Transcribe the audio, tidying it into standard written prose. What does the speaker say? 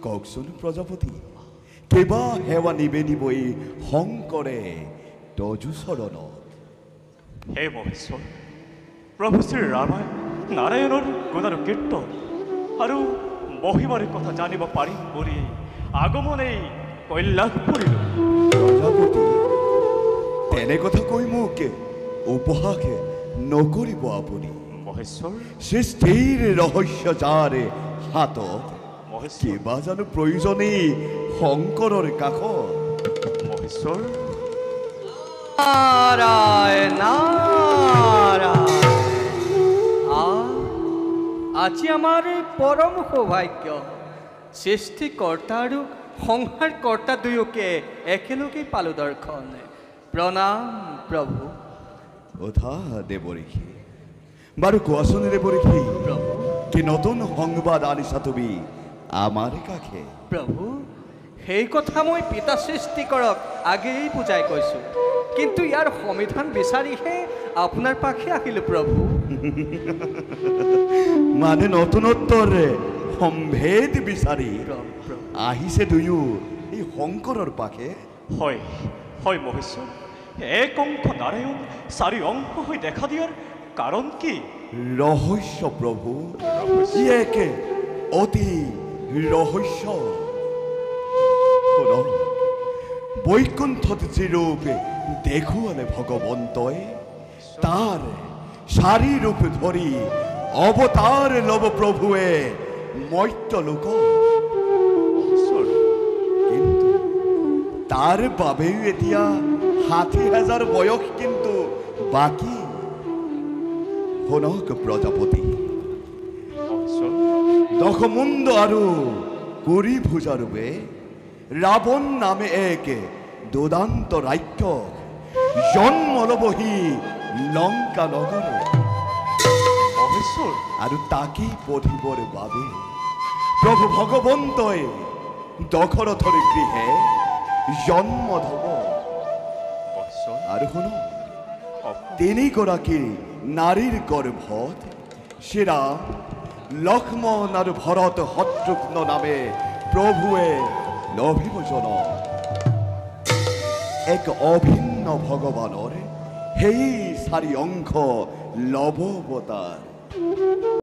কওকচোন প্ৰজাপতি কেবা সেৱা নিবেদিব এই শংকৰে তজু চৰণত। হে মহেশ্বৰ, প্ৰভু শ্ৰী নাৰায়ণৰ গুণ আৰু কীৰ্তন আৰু মহিমাৰ কথা জানিব পাৰিম বুলি আগমনেই কৈলাশ পৰিলোঁ। প্ৰজাপতি তেনে কথা কৈ মোক উপহাস নকৰিব আপুনি। মহেশ্বৰ, সৃষ্টিৰ ৰহস্য যাৰ হাতত মহেশ্বৰ, কিবা জানো প্ৰয়োজনেই শংকৰৰ কাষত। মহেশ্বৰ, নাৰায়ণ নাৰায়ণ। আজি আমাৰ পৰম সৌভাগ্য সৃষ্টিকৰ্তা আৰু সংহাৰকৰ্তা দুয়োকে একেলগে পালো দৰ্শন। প্ৰণাম প্ৰভু। অথা দেৱঋষি, বাৰু কোৱাচোন দেৱঋষি, প্ৰভু কি নতুন সংবাদ আনিছা তুমি আমাৰ কাষে? প্ৰভু, সেই কথা মই পিতা সৃষ্টিকৰক আগেই বুজাই কৈছোঁ, কিন্তু ইয়াৰ সমিধান বিচাৰিহে আপোনাৰ পাখে আহিলোঁ প্ৰভু। মানে নতুনত্বৰ সম্ভেদ বিচাৰি আহিছে দুয়ো এই শংকৰৰ পাখে? হয় হয় মহেশ্বৰ, এক অংশ নাৰায়ণ চাৰি অংশ হৈ দেখা দিয়াৰ কাৰণ কি? ৰহস্য প্ৰভু, ই এক অতি ৰহস্য। শুনক, বৈকুণ্ঠত যি ৰূপ দেখুৱালে ভগৱন্তই, তাৰ চাৰি ৰূপ ধৰি অৱতাৰ লব প্ৰভুৱে মৰ্ত্য লোক। কিন্তু তাৰ বাবেও এতিয়া ৬০,০০০ বয়স কিন্তু বাকী। শুনক প্ৰজাপতি, দশমুণ্ড আৰু কুৰি ভুজা ৰূপে ৰাৱণ নামে এক দুদান্ত ৰাক্ষস জন্ম ল'বহি লংকা নগৰে। মহেশ্বৰ, আৰু তাকেই পঢ়িবৰ বাবে প্ৰভু ভগৱন্তই দশৰথৰ গৃহে জন্ম ধব। আৰু শুন, তিনিগৰাকী নাৰীৰ গৰ্ভত শ্ৰীৰাম, লক্ষ্মণ আৰু ভৰত শত্ৰুঘ্ন নামে প্ৰভুৱে লভিব জনম। এক অভিন্ন ভগৱানৰ সেই চাৰি অংশ লব অৱতাৰ।